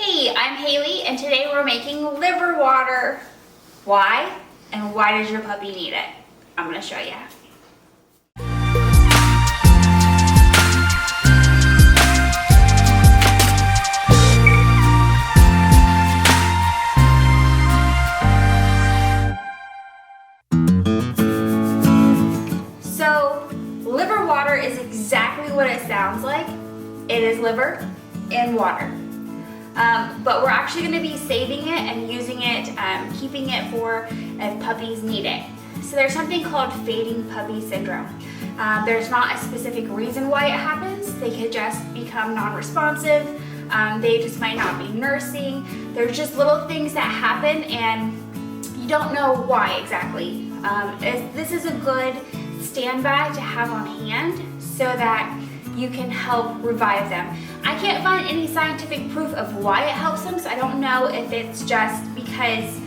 Hey, I'm Haley, and today we're making liver water. Why? And why does your puppy need it? I'm gonna show you. So, liver water is exactly what it sounds like. It is liver in water. But we're actually going to be saving it and using it, keeping it for if puppies need it. So there's something called fading puppy syndrome. There's not a specific reason why it happens. They could just become non-responsive. They just might not be nursing. There's just little things that happen and you don't know why exactly. This is a good standby to have on hand so that you can help revive them. I can't find any scientific proof of why it helps them, so I don't know if it's just because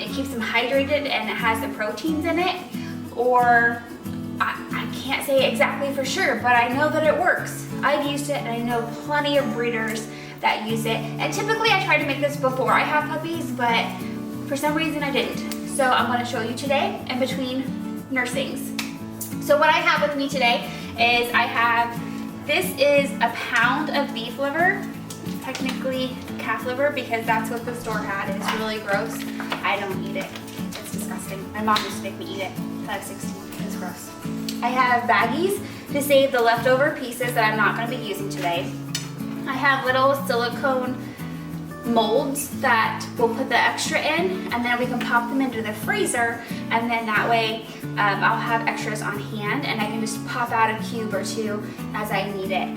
it keeps them hydrated and it has the proteins in it, or I can't say exactly for sure, but I know that it works. I've used it and I know plenty of breeders that use it, and typically I try to make this before I have puppies, but for some reason I didn't. So I'm going to show you today in between nursings. So what I have with me today is this is a pound of beef liver, technically calf liver because that's what the store had and it's really gross. I don't eat it, it's disgusting. My mom used to make me eat it until I was 16, it's gross. I have baggies to save the leftover pieces that I'm not going to be using today. I have little silicone molds that we'll put the extra in, and then we can pop them into the freezer, and then that way I'll have extras on hand and I can just pop out a cube or two as I need it.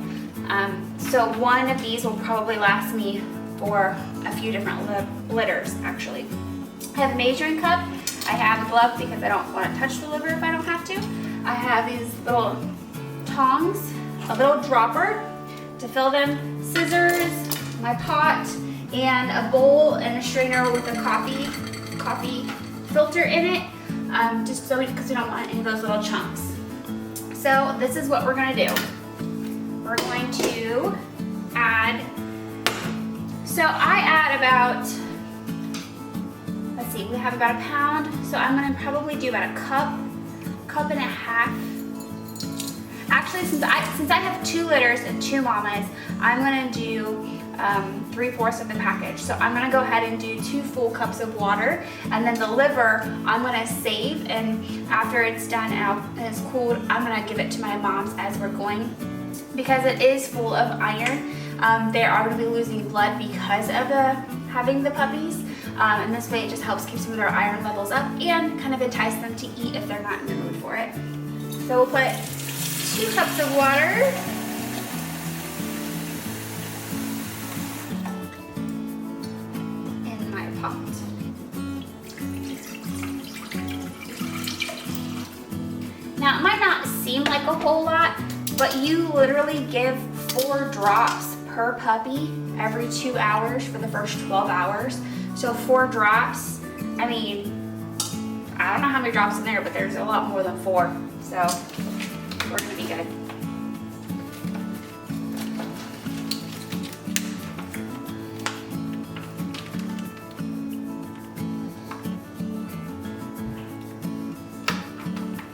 So one of these will probably last me for a few different litters actually. I have a measuring cup. I have a glove because I don't want to touch the liver if I don't have to. I have these little tongs, a little dropper to fill them, scissors, my pot, and a bowl and a strainer with a coffee filter in it, just so because we don't want any of those little chunks. So this is what we're going to do. We're going to add, so I add about, let's see, we have about a pound, so I'm going to probably do about a cup and a half. Actually, since I have 2 litters and 2 mamas, I'm going to do 3/4 of the package. So I'm going to go ahead and do 2 full cups of water, and then the liver I'm going to save, and after it's done and it's cooled, I'm going to give it to my moms as we're going, because it is full of iron. They are going to be losing blood because of having the puppies, and this way it just helps keep some of their iron levels up and kind of entice them to eat if they're not in the mood for it. So we'll put 2 cups of water. In my pot. Now it might not seem like a whole lot, but you literally give 4 drops per puppy every 2 hours for the first 12 hours. So 4 drops, I mean, I don't know how many drops in there, but there's a lot more than 4. So we're gonna be good.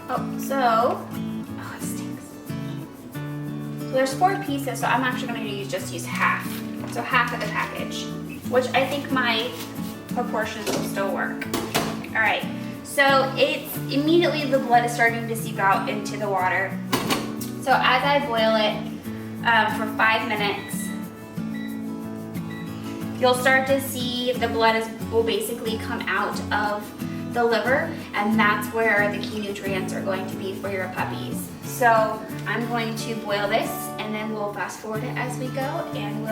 Oh, it stinks. So there's 4 pieces, so I'm actually gonna just use half. So half of the package, which I think my proportions will still work. All right. So it's immediately the blood is starting to seep out into the water. So as I boil it for 5 minutes, you'll start to see the blood will basically come out of the liver, and that's where the key nutrients are going to be for your puppies. So I'm going to boil this, and then we'll fast forward it as we go, and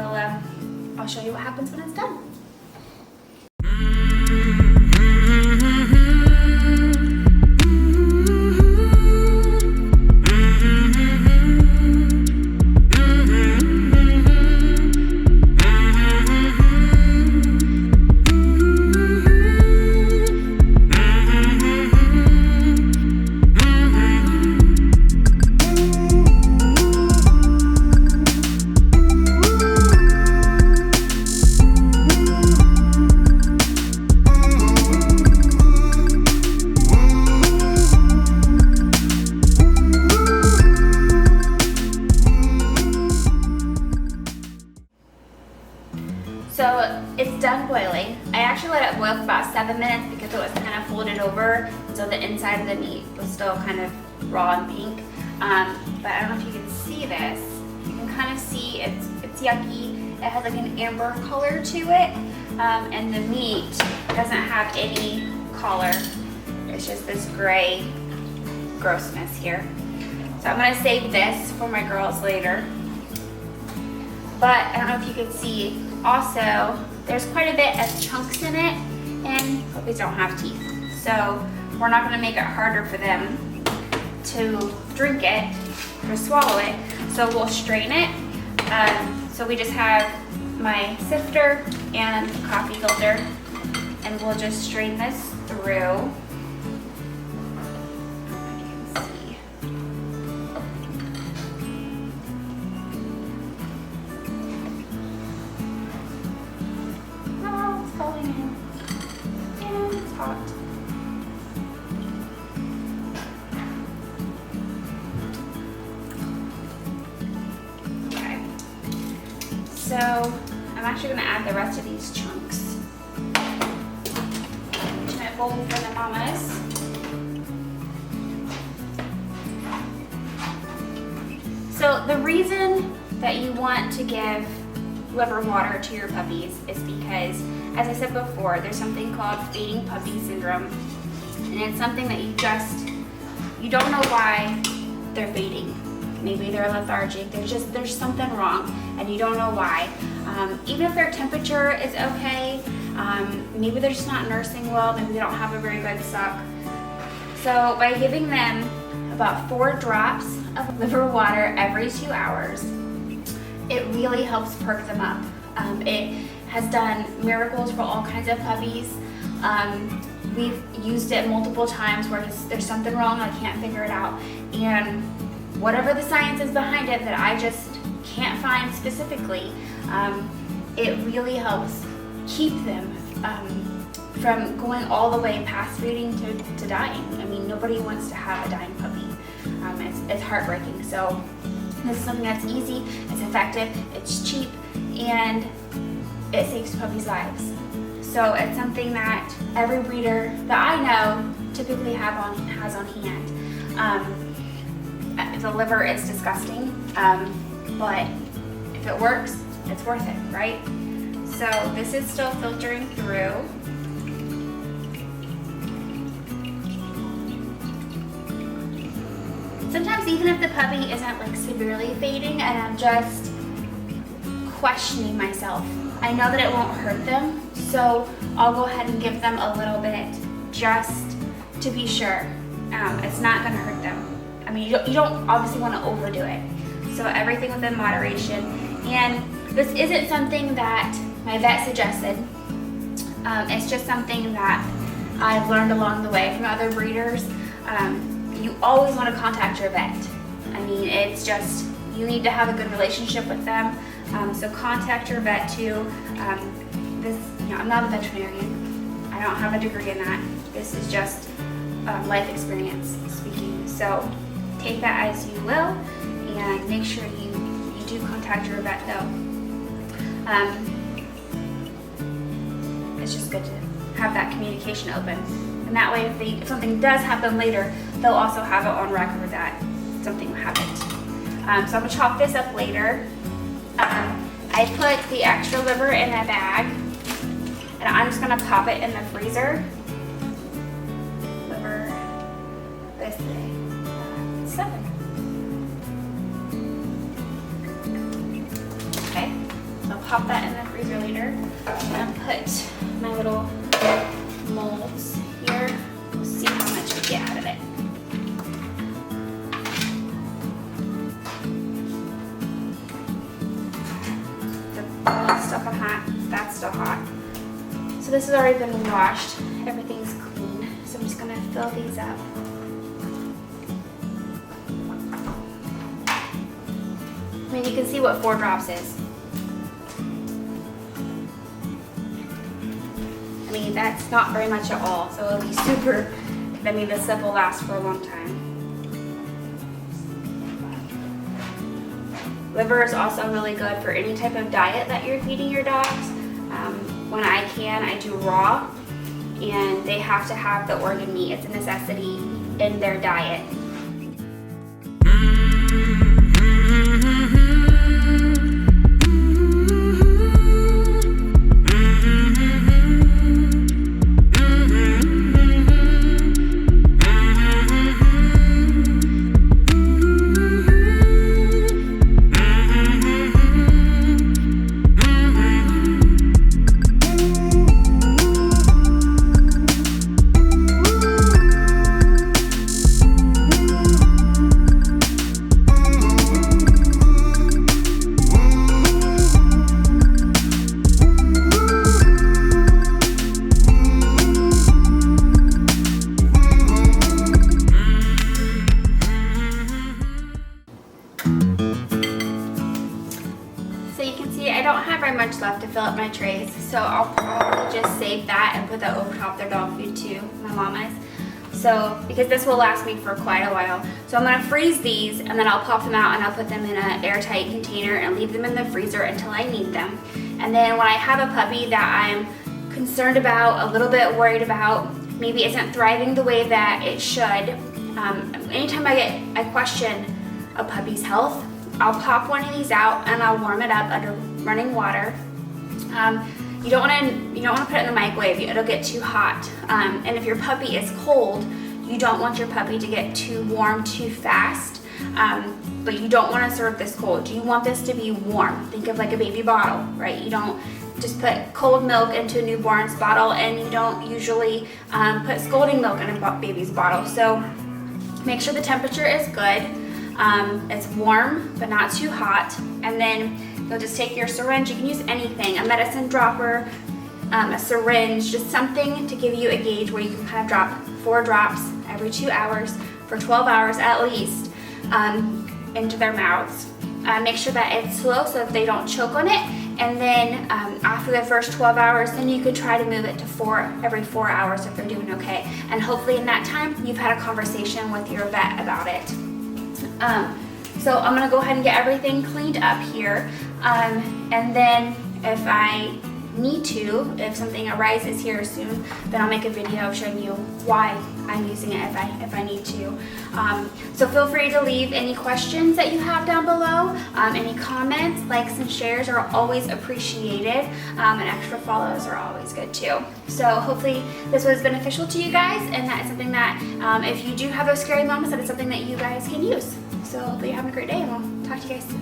I'll show you what happens when it's done. So it's done boiling. I actually let it boil for about 7 minutes because it was kind of folded over, so the inside of the meat was still kind of raw and pink. But I don't know if you can see this. You can kind of see it's yucky. It has like an amber color to it, and the meat doesn't have any color. It's just this gray grossness here. So I'm gonna save this for my girls later. But I don't know if you can see, also, there's quite a bit of chunks in it, and puppies don't have teeth. So we're not gonna make it harder for them to drink it or swallow it. So we'll strain it. So we just have my sifter and coffee filter, and we'll just strain this through. So I'm actually going to add the rest of these chunks to my bowl for the mamas. So the reason that you want to give liver water to your puppies is because, as I said before, there's something called fading puppy syndrome, and it's something that you don't know why they're fading. Maybe they're lethargic, there's something wrong and you don't know why. Even if their temperature is okay, maybe they're just not nursing well, maybe they don't have a very good suck. So by giving them about 4 drops of liver water every 2 hours, it really helps perk them up. It has done miracles for all kinds of puppies. We've used it multiple times where there's something wrong, I can't figure it out. And whatever the science is behind it that I just can't find specifically, it really helps keep them from going all the way past feeding to dying. I mean, nobody wants to have a dying puppy. It's heartbreaking. So this is something that's easy, it's effective, it's cheap, and it saves puppies' lives. So it's something that every breeder that I know typically has on hand. The liver is disgusting, but if it works, it's worth it, right? So this is still filtering through. Sometimes even if the puppy isn't like severely fading and I'm just questioning myself, I know that it won't hurt them, so I'll go ahead and give them a little bit just to be sure. It's not gonna hurt them. I mean, you don't obviously want to overdo it. So everything within moderation. And this isn't something that my vet suggested. It's just something that I've learned along the way from other breeders. You always want to contact your vet. I mean, it's just, you need to have a good relationship with them. So contact your vet too. I'm not a veterinarian. I don't have a degree in that. This is just life experience speaking. So take that as you will, and make sure you do contact your vet though. It's just good to have that communication open, and that way if something does happen later, they'll also have it on record that something happened. So I'm gonna chop this up later. I put the extra liver in a bag, and I'm just gonna pop it in the freezer. Liver this day. 7. Okay, so I'll pop that in the freezer later. I'm gonna put my little molds here. We'll see how much we get out of it. The stuff on hot, that's still hot. So this has already been washed. Everything's clean. So I'm just gonna fill these up. I mean, you can see what 4 drops is. I mean, that's not very much at all, so it'll be super, I mean, this stuff will last for a long time. Liver is also really good for any type of diet that you're feeding your dogs. when I can, I do raw, and they have to have the organ meat. It's a necessity in their diet. Much left to fill up my trays, so I'll probably just save that and put that over top their dog food too, my mama's. So, because this will last me for quite a while. So I'm gonna freeze these and then I'll pop them out and I'll put them in an airtight container and leave them in the freezer until I need them. And then when I have a puppy that I'm concerned about, a little bit worried about, maybe isn't thriving the way that it should, anytime I question a puppy's health, I'll pop one of these out and I'll warm it up under running water. You don't want to put it in the microwave. It'll get too hot. And if your puppy is cold, you don't want your puppy to get too warm too fast. But you don't want to serve this cold. You want this to be warm. Think of like a baby bottle, right? You don't just put cold milk into a newborn's bottle, and you don't usually put scalding milk in a baby's bottle. So make sure the temperature is good. It's warm, but not too hot. And then you'll just take your syringe. You can use anything, a medicine dropper, a syringe, just something to give you a gauge where you can kind of drop 4 drops every 2 hours for 12 hours at least into their mouths. Make sure that it's slow so that they don't choke on it. And then after the first 12 hours, then you could try to move it to every 4 hours if they're doing okay. And hopefully in that time, you've had a conversation with your vet about it. So I'm gonna go ahead and get everything cleaned up here, and then if I need to, if something arises here soon, then I'll make a video showing you why I'm using it if I need to. So feel free to leave any questions that you have down below. Any comments, likes, and shares are always appreciated, and extra follows are always good too. So hopefully this was beneficial to you guys, and that is something that if you do have those scary moments, that is something that you guys can use. So hopefully you're having a great day, and we'll talk to you guys soon.